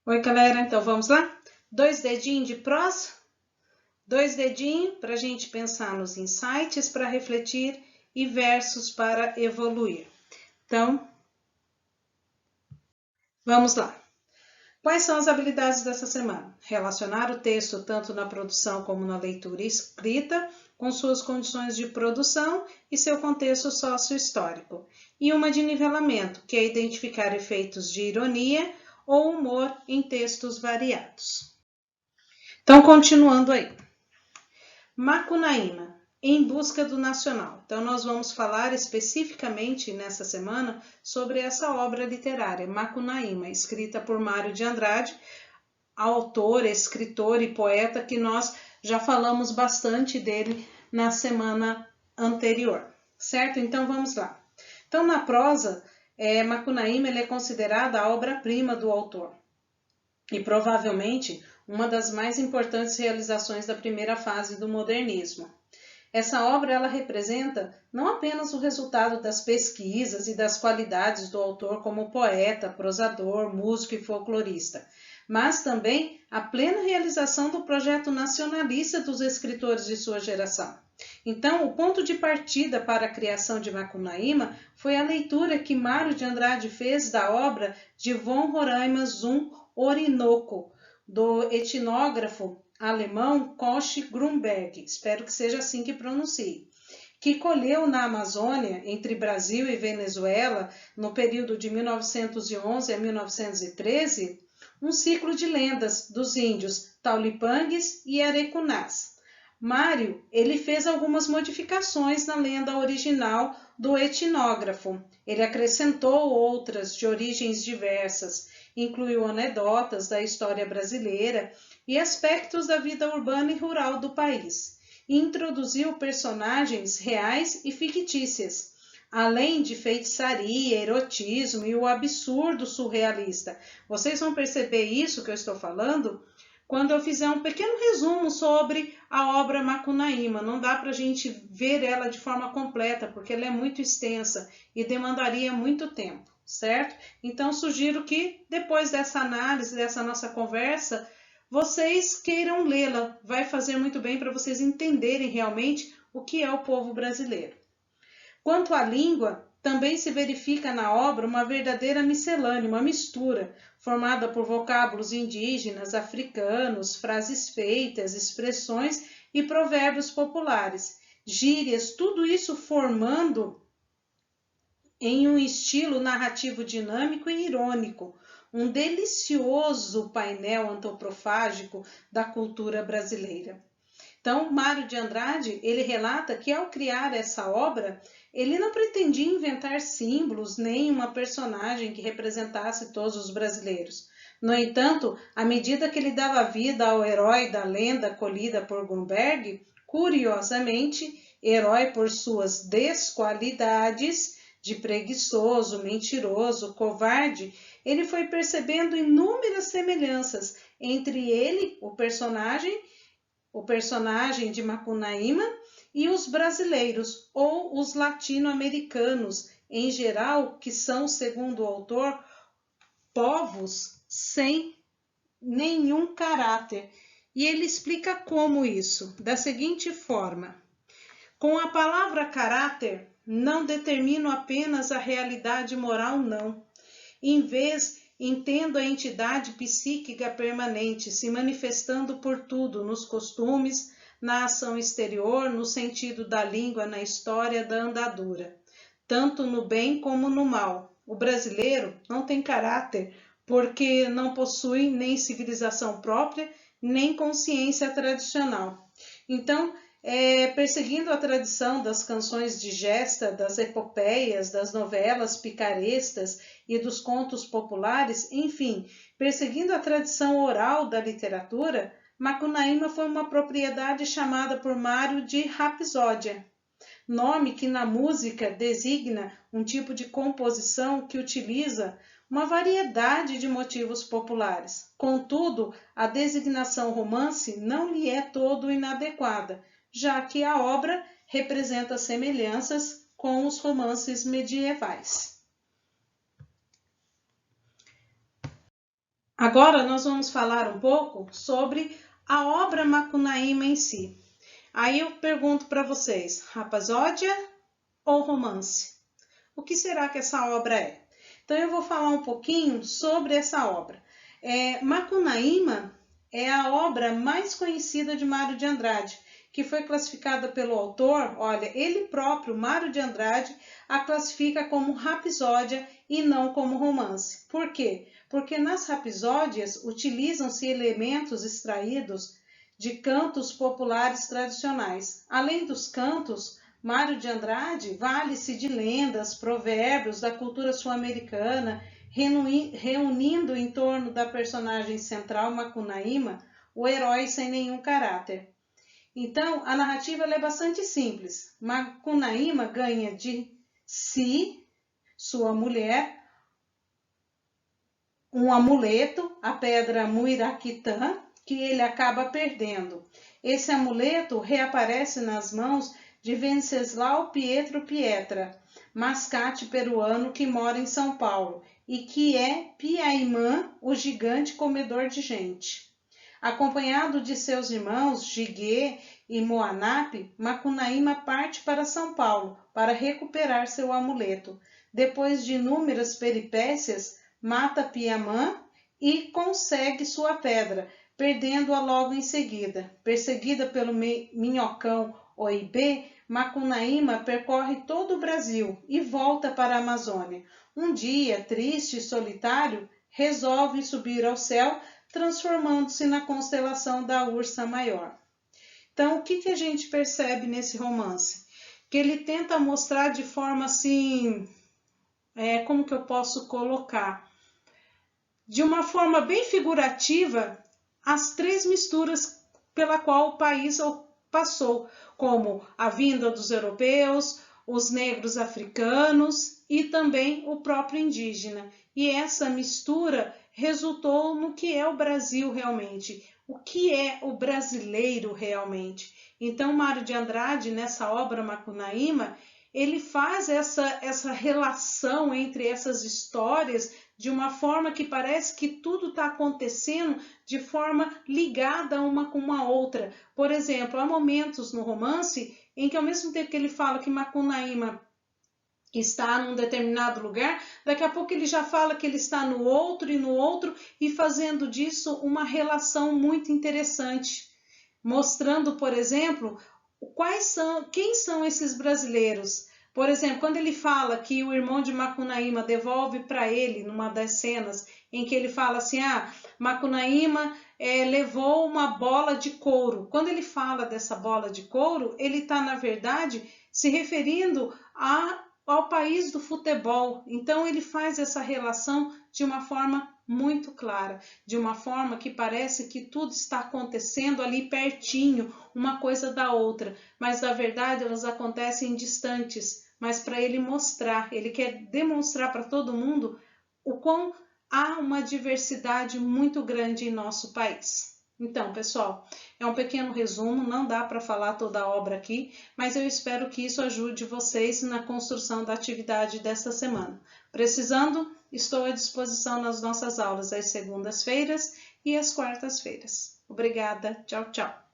Oi, galera, então vamos lá? 2 dedinhos de prosa, 2 dedinhos para a gente pensar nos insights para refletir e versos para evoluir. Então, vamos lá. Quais são as habilidades dessa semana? Relacionar o texto tanto na produção como na leitura escrita, com suas condições de produção e seu contexto sócio-histórico. E uma de nivelamento, que é identificar efeitos de ironia ou humor em textos variados. Então, continuando aí. Macunaíma, em busca do nacional. Então, nós vamos falar especificamente nessa semana sobre essa obra literária, Macunaíma, escrita por Mário de Andrade, autor, escritor e poeta que nós já falamos bastante dele na semana anterior, certo? Então, vamos lá. Então, na prosa, Macunaíma ele é considerada a obra-prima do autor e provavelmente uma das mais importantes realizações da primeira fase do modernismo. Essa obra ela representa não apenas o resultado das pesquisas e das qualidades do autor como poeta, prosador, músico e folclorista, mas também a plena realização do projeto nacionalista dos escritores de sua geração. Então, o ponto de partida para a criação de Macunaíma foi a leitura que Mário de Andrade fez da obra de von Roraima zum Orinoco, do etnógrafo alemão Koch Grünberg, espero que seja assim que pronuncie, que colheu na Amazônia, entre Brasil e Venezuela, no período de 1911 a 1913, um ciclo de lendas dos índios Taulipangues e Arecunás. Mário, ele fez algumas modificações na lenda original do etnógrafo. Ele acrescentou outras de origens diversas, incluiu anedotas da história brasileira e aspectos da vida urbana e rural do país. E introduziu personagens reais e fictícias, além de feitiçaria, erotismo e o absurdo surrealista. Vocês vão perceber isso que eu estou falando quando eu fizer um pequeno resumo sobre a obra Macunaíma. Não dá para a gente ver ela de forma completa, porque ela é muito extensa e demandaria muito tempo, certo? Então, sugiro que, depois dessa análise, dessa nossa conversa, vocês queiram lê-la. Vai fazer muito bem para vocês entenderem realmente o que é o povo brasileiro. Quanto à língua, também se verifica na obra uma verdadeira miscelânea, uma mistura, formada por vocábulos indígenas, africanos, frases feitas, expressões e provérbios populares, gírias, tudo isso formando em um estilo narrativo dinâmico e irônico, um delicioso painel antropofágico da cultura brasileira. Então, Mário de Andrade, ele relata que ao criar essa obra, ele não pretendia inventar símbolos nem uma personagem que representasse todos os brasileiros. No entanto, à medida que ele dava vida ao herói da lenda colhida por Grünberg, curiosamente, herói por suas desqualidades de preguiçoso, mentiroso, covarde, ele foi percebendo inúmeras semelhanças entre ele, o personagem de Macunaíma, e os brasileiros ou os latino-americanos em geral, que são, segundo o autor, povos sem nenhum caráter. E ele explica como isso, da seguinte forma: com a palavra caráter, não determino apenas a realidade moral, não. Em vez, entendo a entidade psíquica permanente, se manifestando por tudo, nos costumes, na ação exterior, no sentido da língua, na história da andadura, tanto no bem como no mal. O brasileiro não tem caráter, porque não possui nem civilização própria, nem consciência tradicional. Então, perseguindo a tradição das canções de gesta, das epopeias, das novelas picarescas e dos contos populares, enfim, perseguindo a tradição oral da literatura, Macunaíma foi uma propriedade chamada por Mário de rapsódia, nome que na música designa um tipo de composição que utiliza uma variedade de motivos populares. Contudo, a designação romance não lhe é todo inadequada, já que a obra representa semelhanças com os romances medievais. Agora nós vamos falar um pouco sobre a obra Macunaíma em si. Aí eu pergunto para vocês, rapsódia ou romance? O que será que essa obra é? Então eu vou falar um pouquinho sobre essa obra. Macunaíma é a obra mais conhecida de Mário de Andrade, que foi classificada pelo autor, olha, ele próprio, Mário de Andrade, a classifica como rapsódia e não como romance. Por quê? Porque nas rapsódias utilizam-se elementos extraídos de cantos populares tradicionais. Além dos cantos, Mário de Andrade vale-se de lendas, provérbios da cultura sul-americana, reunindo em torno da personagem central Macunaíma o herói sem nenhum caráter. Então, a narrativa é bastante simples. Macunaíma ganha de si, sua mulher, um amuleto, a pedra Muiraquitã, que ele acaba perdendo. Esse amuleto reaparece nas mãos de Venceslau Pietro Pietra, mascate peruano que mora em São Paulo e que é Piaimã, o gigante comedor de gente. Acompanhado de seus irmãos Jiguê e Moanap, Macunaíma parte para São Paulo para recuperar seu amuleto. Depois de inúmeras peripécias, mata Piamã e consegue sua pedra, perdendo-a logo em seguida. Perseguida pelo minhocão Oibê, Macunaíma percorre todo o Brasil e volta para a Amazônia. Um dia, triste e solitário, resolve subir ao céu, transformando-se na constelação da Ursa Maior. Então, o que a gente percebe nesse romance? Que ele tenta mostrar de forma assim, como que eu posso colocar? De uma forma bem figurativa, as três misturas pela qual o país passou, como a vinda dos europeus, os negros africanos e também o próprio indígena. E essa mistura resultou no que é o Brasil realmente, o que é o brasileiro realmente. Então, Mário de Andrade, nessa obra Macunaíma, ele faz essa relação entre essas histórias de uma forma que parece que tudo está acontecendo de forma ligada uma com a outra. Por exemplo, há momentos no romance em que, ao mesmo tempo que ele fala que Macunaíma está num determinado lugar, daqui a pouco ele já fala que ele está no outro e fazendo disso uma relação muito interessante, mostrando, por exemplo, quem são esses brasileiros. Por exemplo, quando ele fala que o irmão de Macunaíma devolve para ele, numa das cenas em que ele fala assim, Macunaíma levou uma bola de couro. Quando ele fala dessa bola de couro, ele está, na verdade, se referindo ao país do futebol. Então, ele faz essa relação de uma forma muito clara, de uma forma que parece que tudo está acontecendo ali pertinho, uma coisa da outra, mas na verdade elas acontecem distantes. Mas para ele mostrar, ele quer demonstrar para todo mundo o quão há uma diversidade muito grande em nosso país. Então, pessoal, é um pequeno resumo, não dá para falar toda a obra aqui, mas eu espero que isso ajude vocês na construção da atividade desta semana. Precisando, estou à disposição nas nossas aulas às segundas-feiras e às quartas-feiras. Obrigada, tchau, tchau.